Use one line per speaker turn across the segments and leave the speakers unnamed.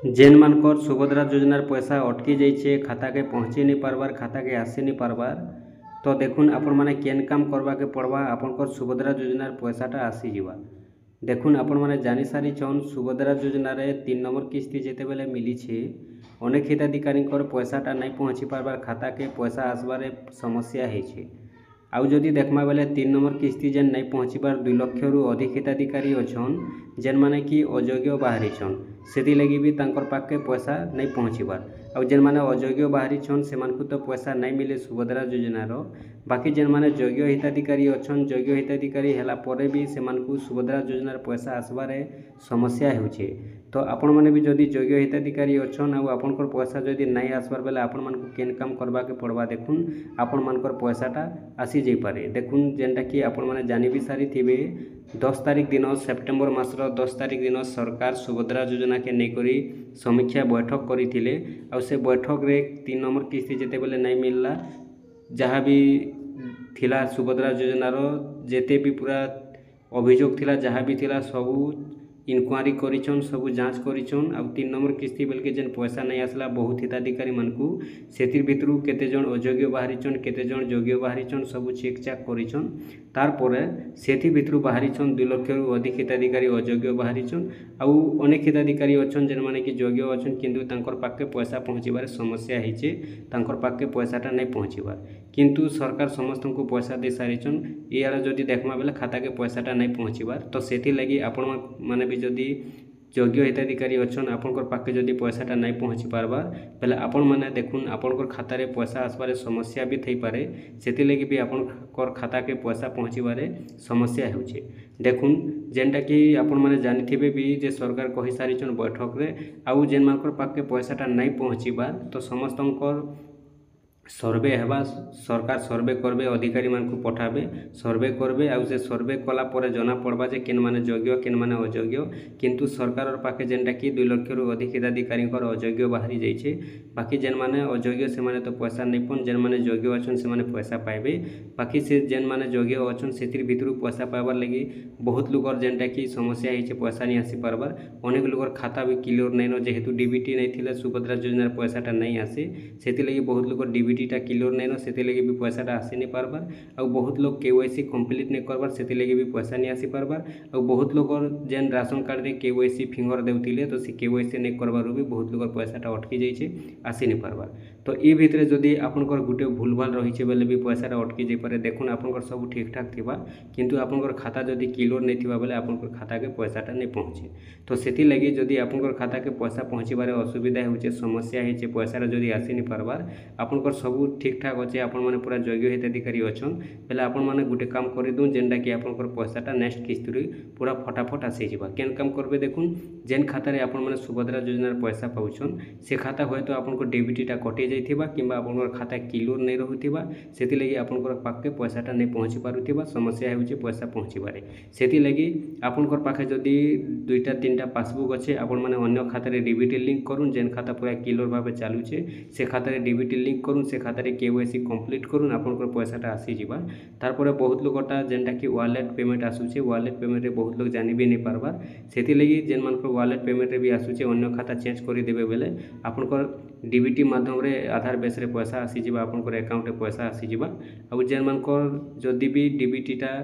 जेन मानकर सुभद्रा योजनार पैसा अटकी जाइए खाता के पहुँची नहीं पार्बार खाता के आसी नहीं पार्बार तो देखुन आपण मैंने केन काम करवा के पड़वा आपनकर सुभद्रा योजनार पैसाटा आसी जीवा। देखुन आपण मैंने जानी सारी छन सुभद्रा योजनार 3 नंबर किस्ती जिते बेले मिली छे अनेक हिताधिकारी पैसाटा नहीं पहुँची पार्बार खाता के पैसा आसबार समस्या है। आउ जदि देखमा बेले 3 नंबर किस्ती जेन नहीं पहुँचबार 2 लाख रु अधिक हिताधिकारी अच्छन जेन माने कि अयोग्य बाहरी छन से लगी भी तांकर पाखे पैसा नहीं पहुँचबार आउ जेन माने अयोग्य बाहरी छन से तो पैसा नहीं मिले सुभद्रा योजनार। बाकी जेन माने योग्य हिताधिकारी अच्छन योग्य हिताधिकारी हैला परे भी से सुभद्रा योजनार पैसा आसबार समस्या होचे। तो आपण मैंने भी जदि योग्य हिताधिकारी अच्छन आउ आपनकर पैसा जदि नहीं आसबार बेले आपण मानकु केन काम करबा के पड़वा देखुन आपण मानकर पैसाटा आसी जाई पारे। देखुन जेनटा कि आपण माने जानि भी सारी थिबे 10 तारिख दिन सेप्टेम्बर मासर 10 तारिख दिन सरकार सुभद्रा योजना के नेकरी समीक्षा बैठक करथिले आउ से बैठक रे 3 नंबर किस्ती जेते बेले नहीं मिलला जहाँ भी थिला सुभद्रा योजनार जेते भी पूरा अभियोग थिला जहाँ भी थिला सबू इनक्वारी करिछन सबू जांच करिछन आउ 3 नंबर किस्ती बेलके जेन पैसा नहीं आसला बहुत हिताधिकारी मानकु सेतिर भितरु केते जन अयोग्य बाहरीछन केते जन योग्य बाहरीछन सबू चेक चाक करिछन तार परे सेति भितरु बाहरीछन 2 लाख रु अधिक हिताधिकारी अयोग्य बाहरीछन आउ अनेक हिताधिकारी अच्छन जेन माने कि योग्य अच्छन किंतु तांकर पाखे पैसा पहुँचबार समस्या होइछे तांकर पाखे पैसाटा नहीं पहुँचबार किंतु सरकार समस्त को पैसा दे सारिछन यार जदि देखमा बेले खाता के पैसाटा नहीं पहुँचबार तो सेति लगी आपण माने भी जदि योग्य हिताधिकारी अच्छन आपनकर पाखे जदि पैसाटा नहीं पहुँची पार्बार बेले आपण माने देखुन आपनकर खाता रे पैसा आसबार समस्या भी थई पारे सेति लगी भी आपनकर खाता के पैसा पहुँचबार समस्या होचे। देखुन जेनटा कि आपण माने जानिथिबे भी जे सरकार कहि सारिछन बैठक रे आउ जेन मानकर पाखे पैसाटा नहीं पहुँचबार तो समस्तंकर सर्वे हेबा सरकार सर्वे करबे अधिकारी मानकु पठाबे सर्वे करबे आउ से सर्वे कला परे जना पड़बा जे केन माने योग्य केन माने अयोग्य किंतु सरकार पाखे जेनटा कि 2 लाख रु अधिक हिताधिकारी अयोग्य बाहरी जाइछे बाकी जेन माने अयोग्य से माने तो पैसा नहीं पन जेन माने योग्य अछन से माने पैसा पाइबे बाकी से जेन माने योग्य अछन सेतिर भितरु पैसा पाइबार लगी बहुत लोकर जेनटा कि समस्या होइछे पैसा नहीं आसी पारबार अनेक लोकर खाता भी क्लियर नहीं न जेहेतु डीबीटी नहीं थिला सुभद्रा योजनार पैसाटा नहीं आसे सेति लगी बहुत लोकर डीबीटीटा क्लियर नहीं न सेति लगी भी पैसाटा आसी नहीं पारबार आउ बहुत लोग केवाईसी कंप्लीट नहीं करबार सेति लगी भी पैसा नहीं आसी पारबार आउ बहुत लोकर जेन राशन कार्ड रे केवाईसी फिंगर देउतिले तो से केवाईसी नहीं करबारु भी बहुत लोकर पैसाटा अटकी जाइछे आसी नहीं पारबार। तो ई भितरे जदि आपनकर गुटे भूलभाल रहिछे बेले भी पैसाटा अटकी जाई पारे देखुन आपनकर सब ठीक ठाक थिबा किंतु आपनकर खाता जदि क्लियर नहीं थिबा बेले आपनकर खाता के पैसाटा नहीं पहुँचे तो सेति लगी जदि आपनकर खाता के पैसा पहुँचबार असुविधा होचे समस्या होचे पैसाटा जदि आसी नहीं पारबार आपनकर सब ठीक ठाक अच्छे आपण मैंने पूरा योग्य हिताधिकारी अच्छन बेले आपण मैंने गोटे काम कर दूँ जेनटा कि आपनकर पैसाटा नेक्स्ट किस्ती पूरा फटाफट आसी जावा केन काम करबे देखुन जेन खाता रे आपण मैंने सुभद्रा योजनार पैसा पाउछन से खाता होय तो आपनकर डीबीटीटा कटि जाइथिबा किंबा आपनकर खाता क्लियर नहीं रहुथिबा सेति लगी आपनकर पाखे पैसाटा नहीं पहुँची पारुथिबा समस्या होचे पैसा पहुँचबारे सेति लगी आपनकर पाखे जदि 2टा 3टा पासबुक अच्छे आपण मैंने अन्य खाता रे डीबीटी लिंक करूँ जेन खाता पूरा क्लियर भाव चालुचे से खाता रे डीबीटी लिंक करूँ से खाता रे केवाईसी कंप्लीट करूँ आपनकर पैसाटा आसी जिबा तारपरे बहुत लोगटा जेनटा कि वॉलेट पेमेंट आसुचे वॉलेट पेमेंट रे बहुत लोग जानि भी नहीं पारबार सेति लगी जेन मानकर वॉलेट पेमेंट रे भी आसुचे अन्य खाता चेंज करि देबे बेले आपनकर डीबीटी माध्यम रे आधार बेस रे पैसा आसी जिबा आपनकर अकाउंट रे पैसा आसी जिबा आउ जेन मानकर जदि भी डीबीटीटा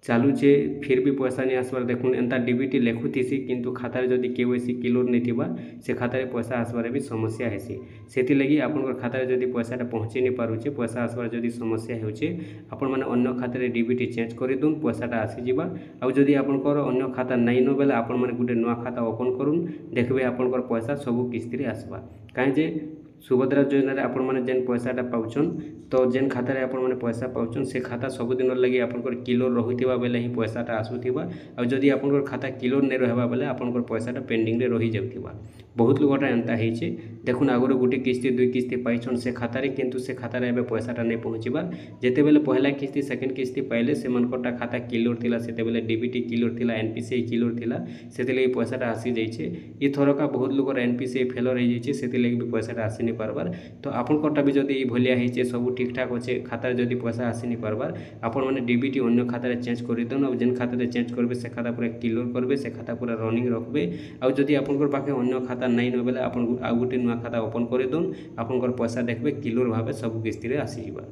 चालुचे फिर भी पैसा नहीं आसबार देखुन एंता डीबीटी लेखुथीसी किंतु खातार जदि केवाईसी क्लियर नहीं थिबा से खातार पैसा आसबार भी समस्या हेसी सेति लगी आपनकर खातार जदि पैसाटा पहुँची नहीं पारुचे पैसा आसबार जदि समस्या होचे आपण माने अन्य खातार डीबीटी चेंज करि दुन पैसाटा आसी जिबा आउ जदि आपनकर अन्य खाता नहीं न बेले आपण माने गुटे नुआ खाता ओपन करूँ देखबे आपनकर पैसा सब किस्ती रे आसबा काहे जे सुभद्रा योजना आपण मैंने जेन पैसाटा पाउछन तो जेन खाता रे आपण मैंने पैसा पाउछन से खाता सबुदिन लगी आपनकर क्लियर रहुथिबा बेले ही पैसाटा आसुथिबा आ जदि आपनकर खाता क्लियर नहीं रहबा बेले आपनकर पैसाटा पेंडिंग रे रही जाउथिबा बहुत लोगटा एंता हेचे देखुन आगुर गुटे किस्ती 2 किस्ती पाइछन से खाता रे किंतु से खाता रे एबे पैसाटा नहीं पहुँचबार जेते बेले पहला किस्ती सेकेंड किस्ती पाइले से मानकरटा खाता क्लियर थिला सेते बेले डीबीटी क्लियर थिला एनपीसीआई क्लियर थिला सेते लगी पैसाटा आसी जाइछे ई थरका बहुत लोगर एनपीसीआई फेलर हो जाइछे सेते लगी भी पैसाटा आसी ନି पारबार। तो आपनकरटा भी जदि ई भलिया ହେଇଛେ ସବୁ ଠିକ୍ ଠାକ୍ ଅଛେ ଖାତାରେ ଯଦି ପଇସା ଆସି ନି ପାରବାर ଆପଣମାନେ ଡିବିଟି ଅନ୍ୟ ଖାତାରେ ଚେଞ୍ଜ କରିଦିଅନ୍ ଆଉ ଯେନ୍ ଖାତାରେ ଚେଞ୍ଜ କରିବେ ସେ खाता पूरा क्लियर करबे से खाता पूरा रनिंग रखबे। आउ जदि आपनकर पाखे अन्य खाता नाइन बेले आपन आउ गोटे नुआ खाता ओपन कर दउन आपनकर पैसा देखबे क्लियर भाबे सब किस्ती रे आसी जिबा।